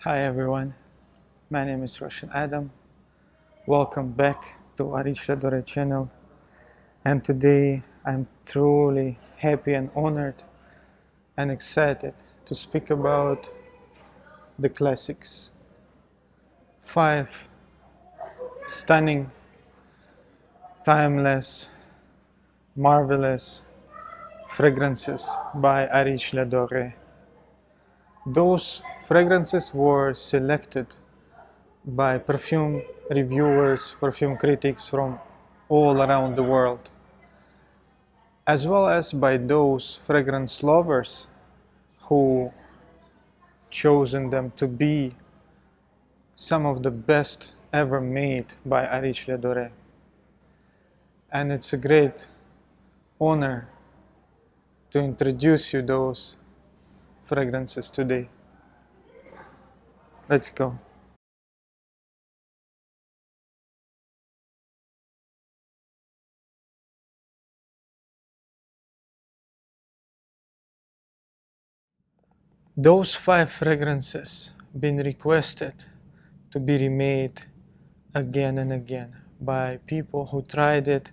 Hi everyone, my name is Russian Adam. Welcome back to Areej le Doré channel. And today I'm truly happy and honored and excited to speak about the classics. 5 stunning, timeless, marvelous fragrances by Areej le Doré. Those fragrances were selected by perfume reviewers, perfume critics from all around the world, as well as by those fragrance lovers who chosen them to be some of the best ever made by Areej le Doré. And it's a great honor to introduce you those fragrances today. Let's go. Those 5 fragrances been requested to be remade again and again by people who tried it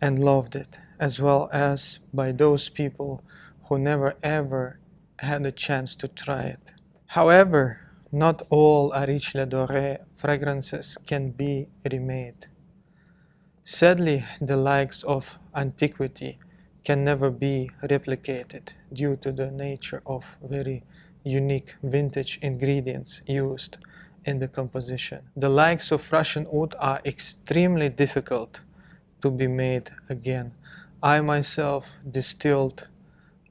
and loved it, as well as by those people who never ever had a chance to try it. However, not all Areej le Doré fragrances can be remade. Sadly, the likes of antiquity can never be replicated due to the nature of very unique vintage ingredients used in the composition. The likes of Russian oud are extremely difficult to be made again. I myself distilled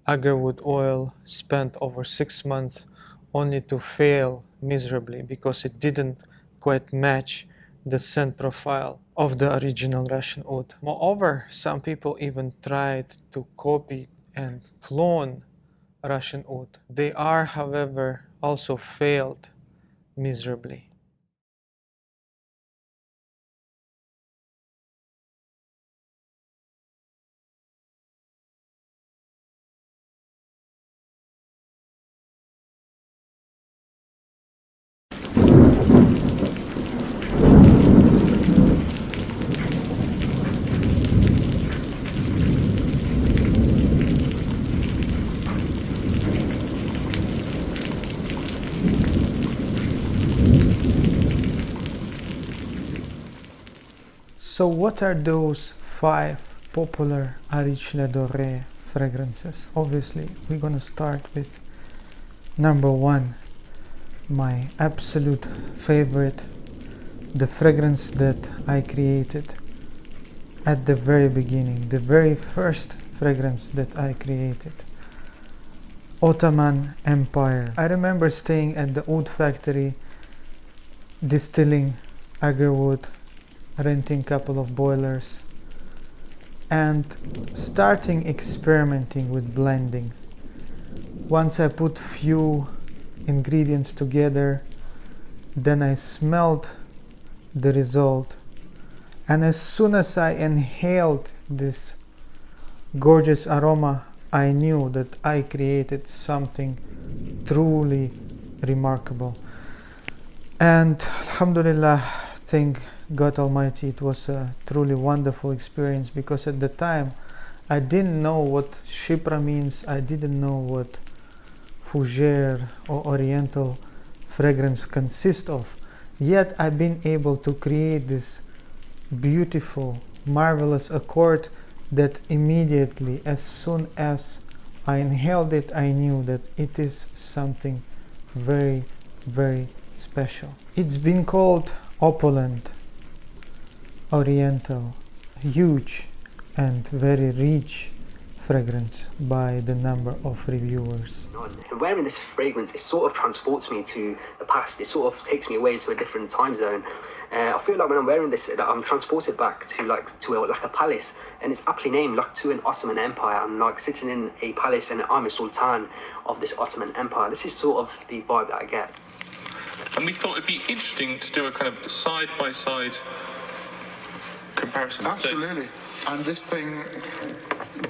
agarwood oil, spent over 6 months only to fail miserably because it didn't quite match the scent profile of the original Russian oud. Moreover, some people even tried to copy and clone Russian oud. They are, however, also failed miserably. So what are those 5 popular Areej le Doré fragrances? Obviously, we're gonna start with number 1, my absolute favorite, the fragrance that I created at the very beginning, the very first fragrance that I created. Ottoman Empire. I remember staying at the oud factory, distilling agarwood, renting a couple of boilers, and starting experimenting with blending. Once I put few ingredients together, then I smelled the result, and as soon as I inhaled this gorgeous aroma, I knew that I created something truly remarkable. And alhamdulillah, thank God Almighty, it was a truly wonderful experience, because at the time I didn't know what Shipra means, I didn't know what fougere or oriental fragrance consists of. Yet I've been able to create this beautiful, marvelous accord that immediately, as soon as I inhaled it, I knew that it is something very, very special. It's been called opulent, oriental, huge, and very rich fragrance by the number of reviewers. And wearing this fragrance, it sort of transports me to the past. It sort of takes me away to a different time zone. I feel like when I'm wearing this, that I'm transported back to a palace, and it's aptly named like to an Ottoman Empire. I'm like sitting in a palace, and I'm a sultan of this Ottoman Empire. This is sort of the vibe that I get. And we thought it'd be interesting to do a kind of side-by-side comparison. Absolutely. And this thing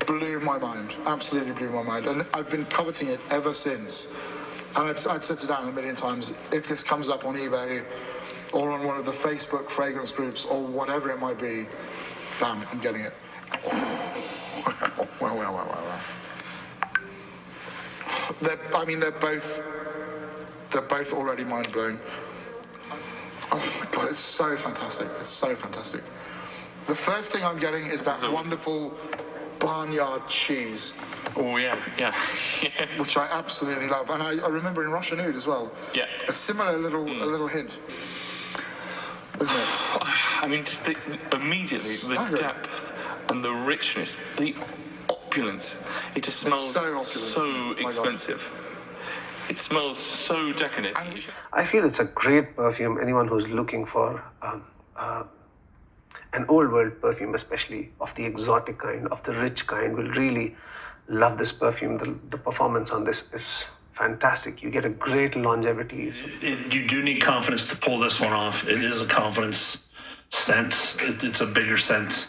blew my mind, absolutely blew my mind. And I've been coveting it ever since. And I'd set it down a million times. If this comes up on eBay or on one of the Facebook fragrance groups or whatever it might be, bam, I'm getting it. Wow. They're both already mind-blowing. Oh my God, it's so fantastic. It's so fantastic. The first thing I'm getting is that wonderful barnyard cheese. Oh yeah. Which I absolutely love. And I remember in Russian Oud as well. Yeah. A similar little hint. Isn't it? I mean, just immediately Staggering. the depth and the richness, the opulence. It just smells so opulent, so isn't it? My God. expensive. It smells so decadent. I feel it's a great perfume. Anyone who's looking for an old world perfume, especially of the exotic kind, of the rich kind, will really love this perfume. The performance on this is fantastic. You get a great longevity. You do need confidence to pull this one off. It is a confidence scent. It's a bigger scent.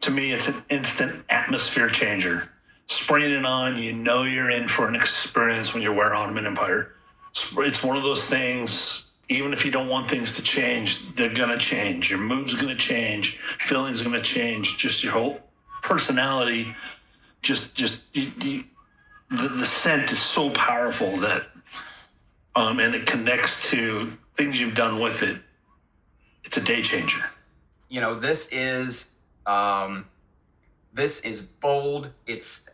To me, it's an instant atmosphere changer. Spraying it on, you know you're in for an experience when you wear Ottoman Empire. It's one of those things, even if you don't want things to change, they're going to change. Your mood's going to change. Feelings are going to change. Just your whole personality. The scent is so powerful that, and it connects to things you've done with it. It's a day changer. You know, this is bold. It's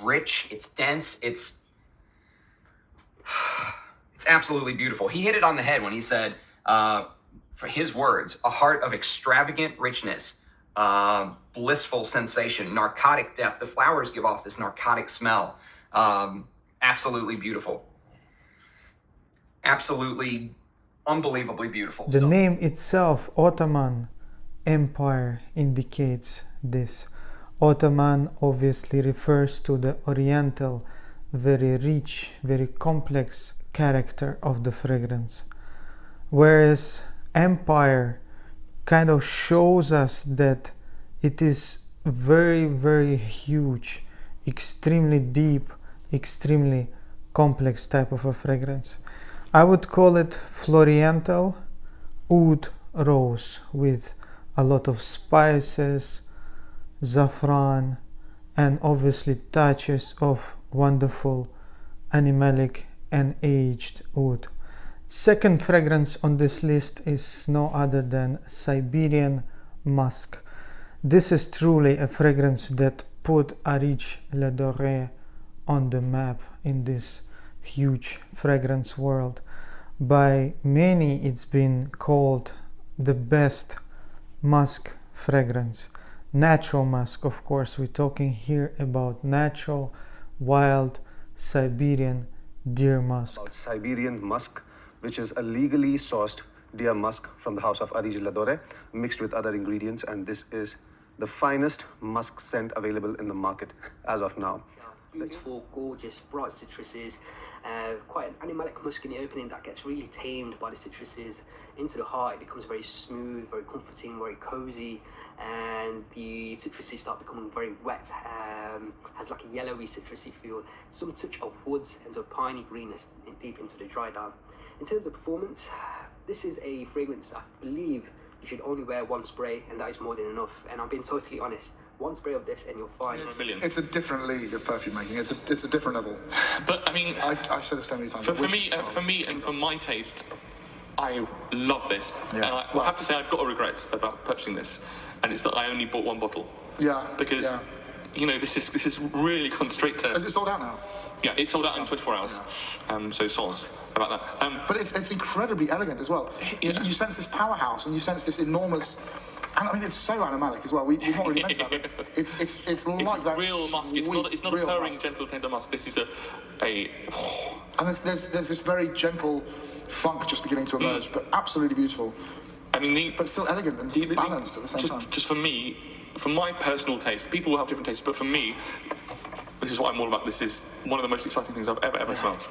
rich. It's dense. It's absolutely beautiful. He hit it on the head when he said, for his words, a heart of extravagant richness, blissful sensation, narcotic depth. The flowers give off this narcotic smell. Absolutely beautiful. Absolutely unbelievably beautiful. The name itself, Ottoman Empire, indicates this. Ottoman obviously refers to the oriental, very rich, very complex character of the fragrance, whereas empire kind of shows us that it is very, very huge, extremely deep, extremely complex type of a fragrance. I would call it Floriental Oud Rose, with a lot of spices, saffron, and obviously touches of wonderful animalic and aged oud. Second fragrance on this list is no other than Siberian Musk. This is truly a fragrance that put Areej le Doré on the map in this huge fragrance world. By many, it's been called the best musk fragrance. Natural musk, of course. We're talking here about natural, wild Siberian deer musk. Siberian musk, which is a legally sourced deer musk from the house of Areej le Doré, mixed with other ingredients, and this is the finest musk scent available in the market as of now. Beautiful, gorgeous, bright citruses, quite an animalic musk in the opening that gets really tamed by the citruses. Into the heart, it becomes very smooth, very comforting, very cozy, and the citruses start becoming very wet, has like a yellowy citrusy feel, some touch of woods and sort of piney greenness deep into the dry down. In terms of performance, this is a fragrance I believe you should only wear one spray, and that is more than enough. And I'm being totally honest, one spray of this and you're fine. It's a different league of perfume making. It's a different level. But I mean, I've said this so many times. for me and for my taste, I love this. Yeah. And I have to say I've got a regret about purchasing this, and it's that I only bought one bottle. Yeah. Because you know this is really gone straight to. Is it sold out now? Yeah, it sold out in 24 hours. So sauce about that. But it's incredibly elegant as well. Yeah. You sense this powerhouse, and you sense this enormous. And I mean, it's so animalic as well. We've not really mentioned that. But it's like that real musk. It's not a purring, gentle, tender musk. This is a. And there's this very gentle funk just beginning to emerge, but absolutely beautiful. I mean, but still elegant and balanced at the same time. Just for me, for my personal taste, people will have different tastes, but for me, this is what I'm all about. This is one of the most exciting things I've ever smelled.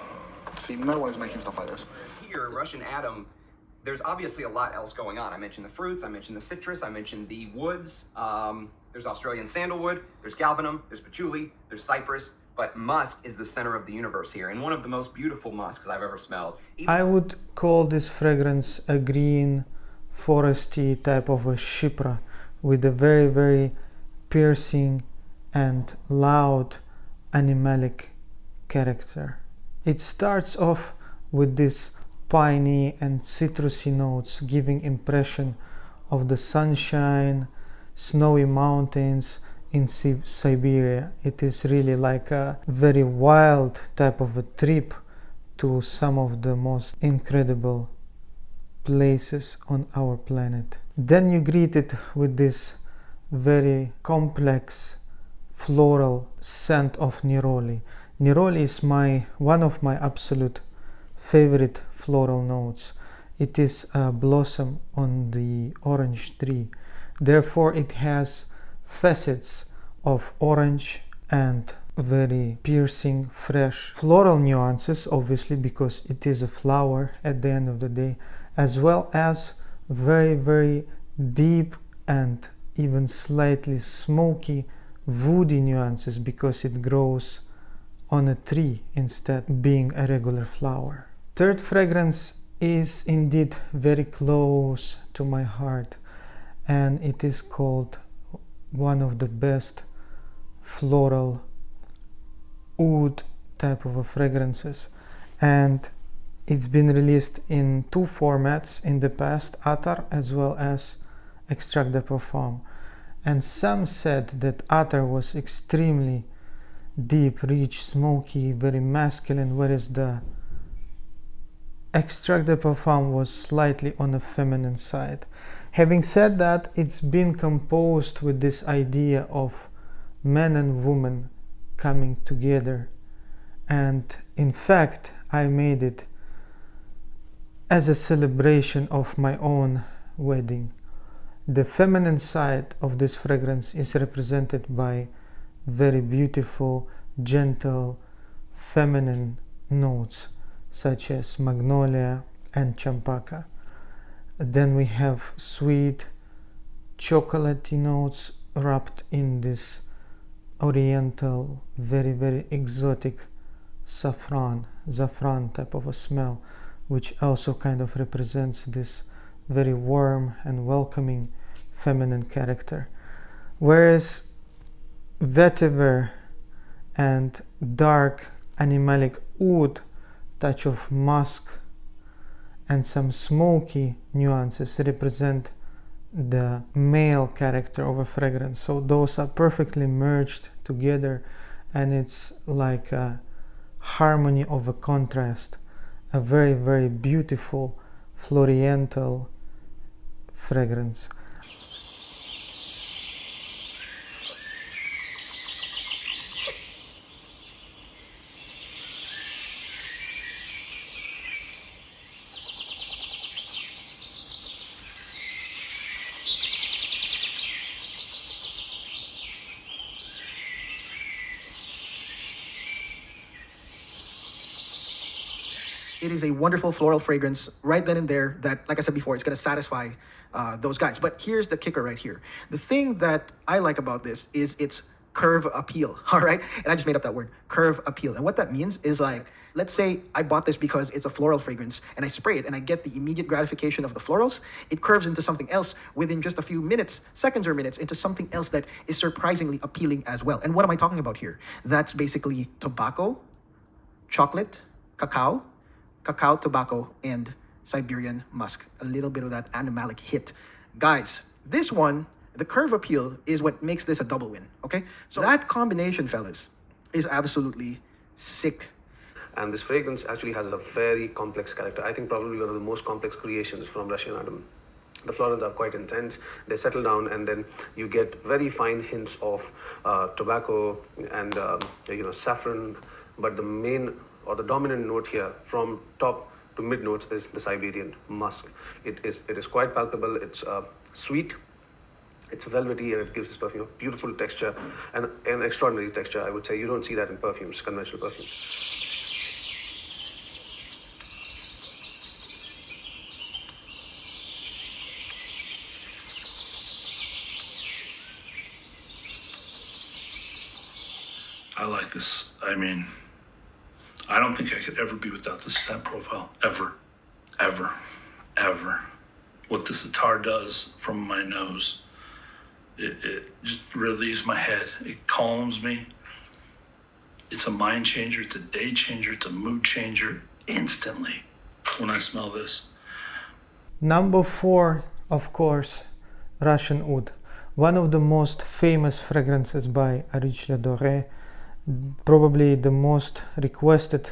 See, no one is making stuff like this. Here, Russian Atom, there's obviously a lot else going on. I mentioned the fruits, I mentioned the citrus, I mentioned the woods. There's Australian sandalwood, there's galbanum, there's patchouli, there's cypress, but musk is the center of the universe here, and one of the most beautiful musks I've ever smelled. I would call this fragrance a green, foresty type of a chypre with a very, very piercing and loud animalic character. It starts off with this piney and citrusy notes, giving impression of the sunshine, snowy mountains in Siberia. It is really like a very wild type of a trip to some of the most incredible places on our planet. Then you greet it with this very complex floral scent of neroli. Neroli is one of my absolute favorite floral notes. It is a blossom on the orange tree. Therefore, it has facets of orange and very piercing, fresh floral nuances, obviously, because it is a flower at the end of the day, as well as very, very deep and even slightly smoky, woody nuances, because it grows on a tree instead being a regular flower. Third fragrance is indeed very close to my heart, and it is called one of the best floral oud type of fragrances, and it's been released in 2 formats in the past, Attar as well as Extrait de Parfum. And some said that Attar was extremely deep, rich, smoky, very masculine, whereas the Extrait de Parfum was slightly on the feminine side. Having said that, it's been composed with this idea of men and women coming together, and in fact I made it as a celebration of my own wedding. The feminine side of this fragrance is represented by very beautiful, gentle, feminine notes such as magnolia and champaka. Then we have sweet, chocolatey notes wrapped in this oriental, very, very exotic saffron type of a smell, which also kind of represents this very warm and welcoming feminine character. Whereas vetiver and dark animalic oud, touch of musk and some smoky nuances represent the male character of a fragrance. So those are perfectly merged together, and it's like a harmony of a contrast, a very, very beautiful floriental fragrance. It is a wonderful floral fragrance right then and there that, like I said before, it's going to satisfy those guys. But here's the kicker right here. The thing that I like about this is its curve appeal, all right? And I just made up that word, curve appeal. And what that means is, like, let's say I bought this because it's a floral fragrance and I spray it and I get the immediate gratification of the florals. It curves into something else within just a few minutes, seconds or minutes, into something else that is surprisingly appealing as well. And what am I talking about here? That's basically tobacco, chocolate, cacao, tobacco, and Siberian musk. A little bit of that animalic hit. Guys, this one, the curve appeal, is what makes this a double win, okay? So that combination, fellas, is absolutely sick. And this fragrance actually has a very complex character. I think probably one of the most complex creations from Russian Adam. The florals are quite intense, they settle down, and then you get very fine hints of tobacco and saffron, but the main or the dominant note here from top to mid notes is the Siberian musk. It is quite palpable. It's sweet, it's velvety, and it gives this perfume a beautiful texture and an extraordinary texture. I would say you don't see that in perfumes, conventional perfumes. I like this. I mean, I don't think I could ever be without this scent profile. Ever. Ever. Ever. What this attar does from my nose, it just relieves my head. It calms me. It's a mind changer. It's a day changer. It's a mood changer instantly when I smell this. Number 4, of course, Russian oud. One of the most famous fragrances by Areej le Doré, probably the most requested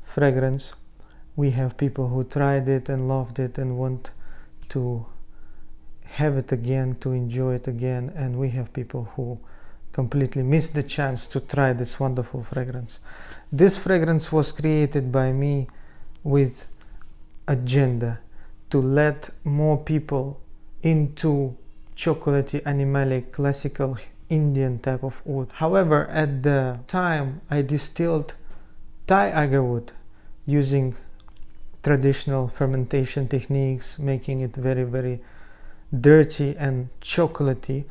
fragrance. We have people who tried it and loved it and want to have it again, to enjoy it again, and we have people who completely missed the chance to try this wonderful fragrance. This fragrance was created by me with agenda to let more people into chocolatey, animalic, classical Indian type of oud. However, at the time I distilled Thai agarwood using traditional fermentation techniques, making it very, very dirty and chocolatey,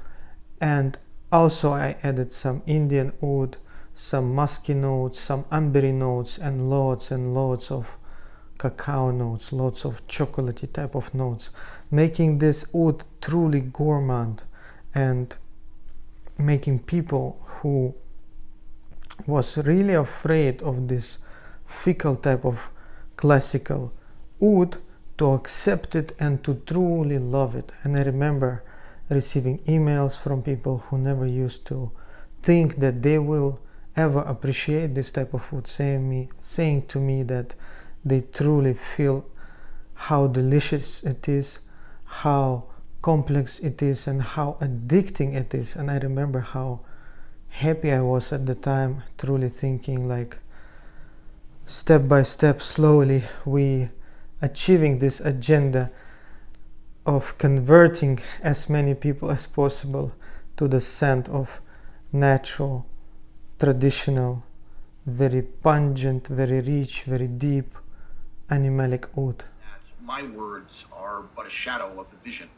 and also I added some Indian oud, some musky notes, some ambery notes, and loads of cacao notes, lots of chocolatey type of notes, making this oud truly gourmand and making people who was really afraid of this fickle type of classical oud to accept it and to truly love it. And I remember receiving emails from people who never used to think that they will ever appreciate this type of food, saying to me that they truly feel how delicious it is, how complex it is, and how addicting it is. And I remember how happy I was at the time, truly thinking like step by step, slowly we achieving this agenda of converting as many people as possible to the scent of natural, traditional, very pungent, very rich, very deep, animalic oud. My words are but a shadow of the vision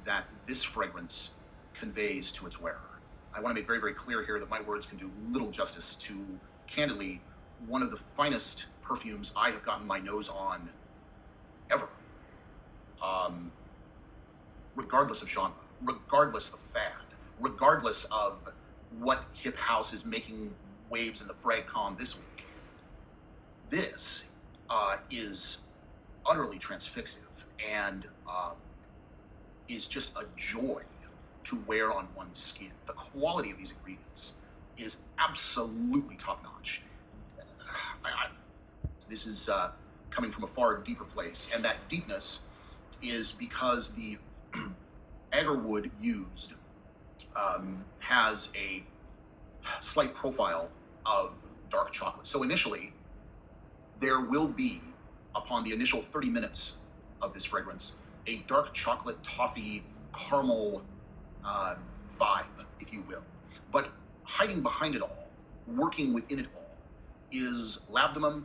that this fragrance conveys to its wearer. I want to make very, very clear here that my words can do little justice to, candidly, one of the finest perfumes I have gotten my nose on ever. Regardless of genre, regardless of fad, regardless of what hip house is making waves in the fragcom this week, this is utterly transfixive and is just a joy to wear on one's skin. The quality of these ingredients is absolutely top-notch. This is coming from a far deeper place, and that deepness is because the agarwood used has a slight profile of dark chocolate. So initially, there will be, upon the initial 30 minutes of this fragrance, a dark chocolate toffee caramel vibe, if you will. But hiding behind it all, working within it all, is labdanum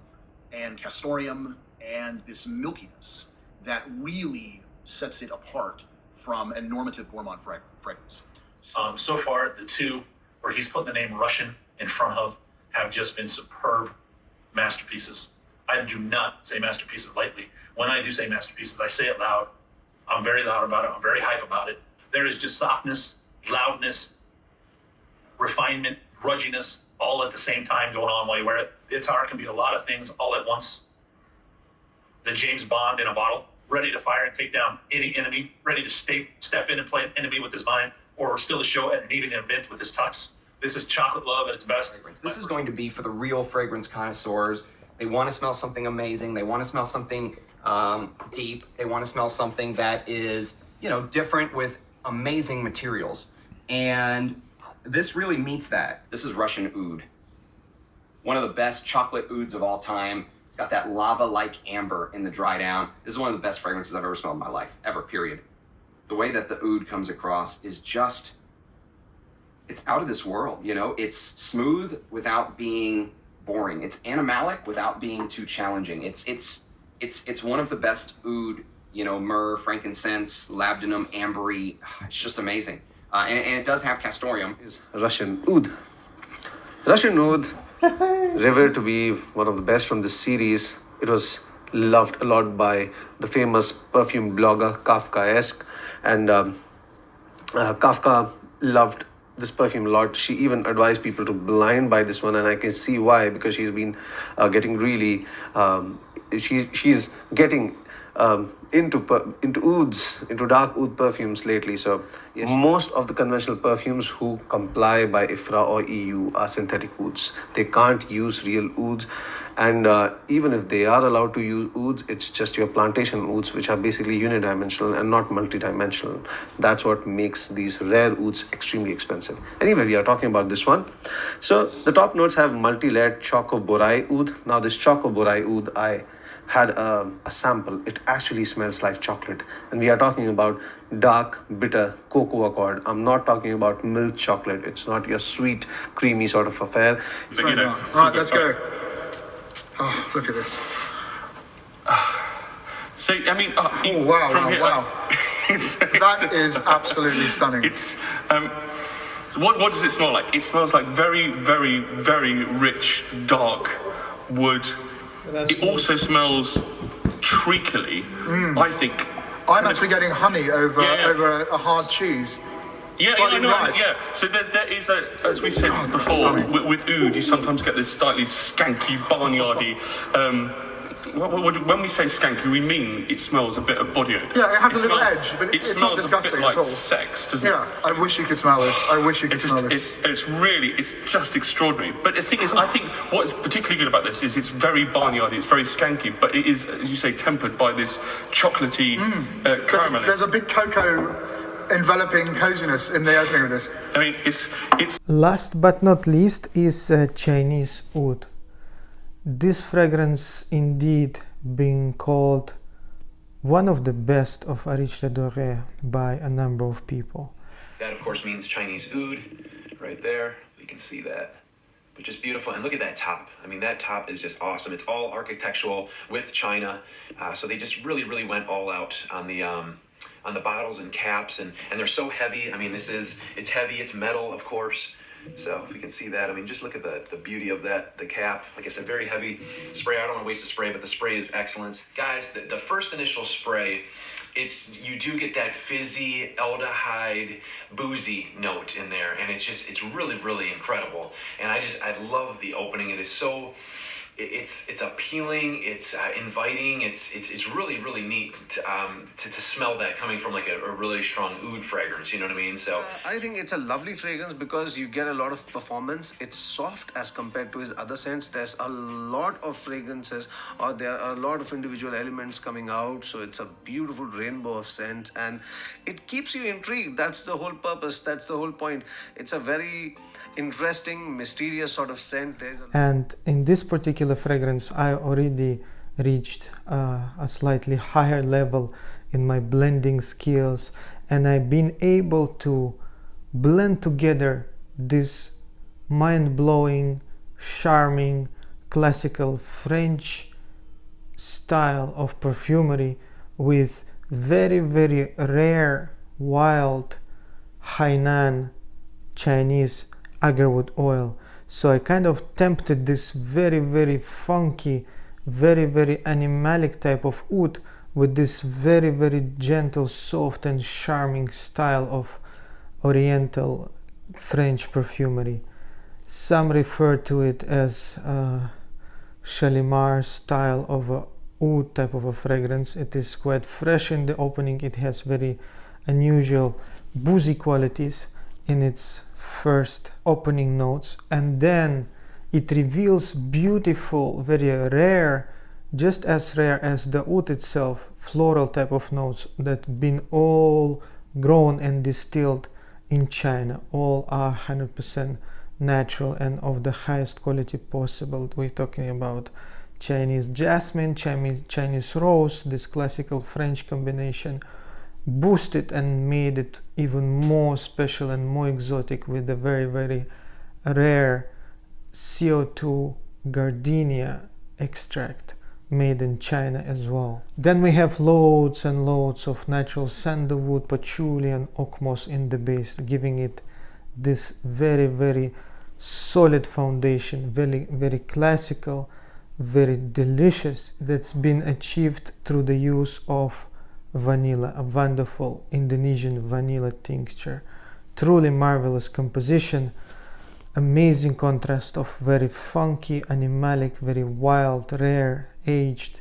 and castoreum and this milkiness that really sets it apart from a normative gourmand fragrance. So far, the two where he's putting the name Russian in front of have just been superb masterpieces. I do not say masterpieces lightly. When I do say masterpieces, I say it loud. I'm very loud about it. I'm very hype about it. There is just softness, loudness, refinement, grudginess, all at the same time going on while you wear it. The attar can be a lot of things all at once. The James Bond in a bottle, ready to fire and take down any enemy, ready to step in and play an enemy with his mind, or still to show at an evening event with his tux. This is chocolate love at its best. This is going to be for the real fragrance connoisseurs. They want to smell something amazing. They want to smell something deep. They want to smell something that is, different with amazing materials. And this really meets that. This is Russian oud. One of the best chocolate ouds of all time. It's got that lava-like amber in the dry down. This is one of the best fragrances I've ever smelled in my life, ever, period. The way that the oud comes across is just, it's out of this world, It's smooth without being boring. It's animalic without being too challenging. It's one of the best oud, myrrh, frankincense, labdanum, ambery. It's just amazing. And it does have castoreum. Is Russian oud. Russian oud, revered to be one of the best from this series. It was loved a lot by the famous perfume blogger Kafkaesque, and Kafka loved this perfume a lot. She even advised people to blind buy this one, and I can see why, because she's been getting really she's getting into ouds, into dark oud perfumes lately. So yes, most of the conventional perfumes who comply by IFRA or EU are synthetic ouds. They can't use real ouds, and even if they are allowed to use ouds, it's just your plantation ouds, which are basically unidimensional and not multidimensional. That's what makes these rare ouds extremely expensive. Anyway, we are talking about this one. So the top notes have multi-layered Choco Borai oud. Now this Choco Borai oud, I had a sample. It actually smells like chocolate, and we are talking about dark bitter cocoa accord. I'm not talking about milk chocolate. It's not your sweet creamy sort of affair. So, you know, Right, let's go. Oh, look at this. So I mean, Wow, from wow, here, wow. it's, That is absolutely stunning. it's what does it smell like? It smells like very, very, very rich, dark wood. It also smells treacly. I think. I'm actually getting honey over Yeah. over a hard cheese. Yeah, Slightly I know. ripe. Yeah. So there is a, as we said God, that's before, stunning. with oud, you sometimes get this slightly skanky, barnyardy. When we say skanky, we mean it smells a bit of body odor. Yeah, it has a little smells- edge, but it it's smells not disgusting a bit like at all. sex, doesn't Yeah, it? I wish you could smell this. I wish you could It's smell just, this. it's just extraordinary. But the thing is, I think what's particularly good about this is it's very barnyardy, it's very skanky, but it is, as you say, tempered by this chocolatey caramel. There's a big cocoa enveloping coziness in the opening of this. I mean, it's Last but not least is Chinese oud. This fragrance indeed being called one of the best of Areej le Doré by a number of people. That, of course, means Chinese oud right there. You can see that. But just beautiful. And look at that top. I mean, that top is just awesome. It's all architectural with China. So they just really, really went all out on the bottles and caps. And they're so heavy. I mean, it's heavy. It's metal, of course. So if you can see that, I mean, just look at the beauty of that, the cap. Like I said, very heavy spray. I don't want to waste the spray, but the spray is excellent. Guys, the first initial spray, you do get that fizzy, aldehyde, boozy note in there, and it's really, really incredible. And I love the opening. It is so, it's appealing, it's inviting, it's really, really neat to smell that coming from like a really strong oud fragrance, you know what I mean? So I think it's a lovely fragrance because you get a lot of performance. It's soft as compared to his other scents. There's a lot of fragrances, or there are a lot of individual elements coming out. So it's a beautiful rainbow of scents, and it keeps you intrigued. That's the whole purpose. That's the whole point. It's a very interesting, mysterious sort of scent. And in this particular fragrance, I already reached a slightly higher level in my blending skills, and I've been able to blend together this mind-blowing, charming, classical French style of perfumery with very, very rare, wild Hainan Chinese agarwood oil. So I kind of tempted this very, very funky, very, very animalic type of oud with this very, very gentle, soft and charming style of oriental French perfumery. Some refer to it as Shalimar style of a oud type of a fragrance. It is quite fresh in the opening. It has very unusual boozy qualities in its first opening notes, and then it reveals beautiful, very rare, just as rare as the oud itself, floral type of notes that been all grown and distilled in China. All are 100% natural and of the highest quality possible. We're talking about Chinese jasmine, Chinese rose, this classical French combination, boosted and made it even more special and more exotic with the very, very rare CO2 gardenia extract made in China as well. Then we have loads and loads of natural sandalwood, patchouli and oak moss in the base, giving it this very, very solid foundation, very classical, very delicious, that's been achieved through the use of vanilla, a wonderful Indonesian vanilla tincture. Truly marvelous composition, amazing contrast of very funky, animalic, very wild, rare, aged,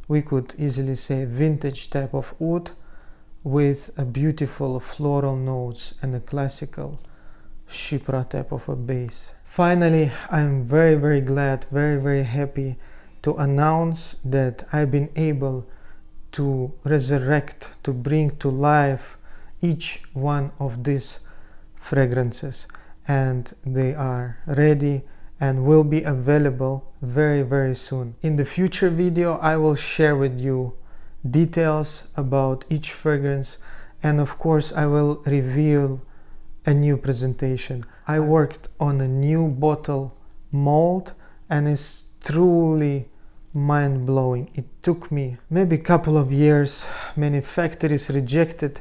we could easily say vintage type of oud, with a beautiful floral notes and a classical Shipra type of a base. Finally, I'm very glad, very happy to announce that I've been able to resurrect, to bring to life each one of these fragrances, and they are ready and will be available very soon. In the future video, I will share with you details about each fragrance, and of course I will reveal a new presentation. I worked on a new bottle mold and it's truly mind-blowing. It took me maybe a couple of years. Many factories rejected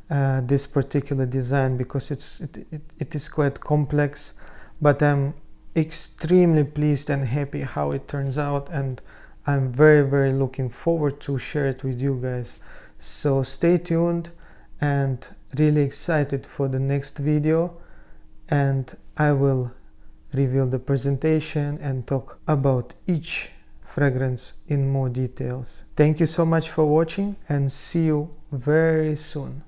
this particular design because it is quite complex, but I'm extremely pleased and happy how it turns out, and I'm very looking forward to share it with you guys. So stay tuned, and really excited for the next video, and I will reveal the presentation and talk about each fragrance in more details. Thank you so much for watching, and see you very soon.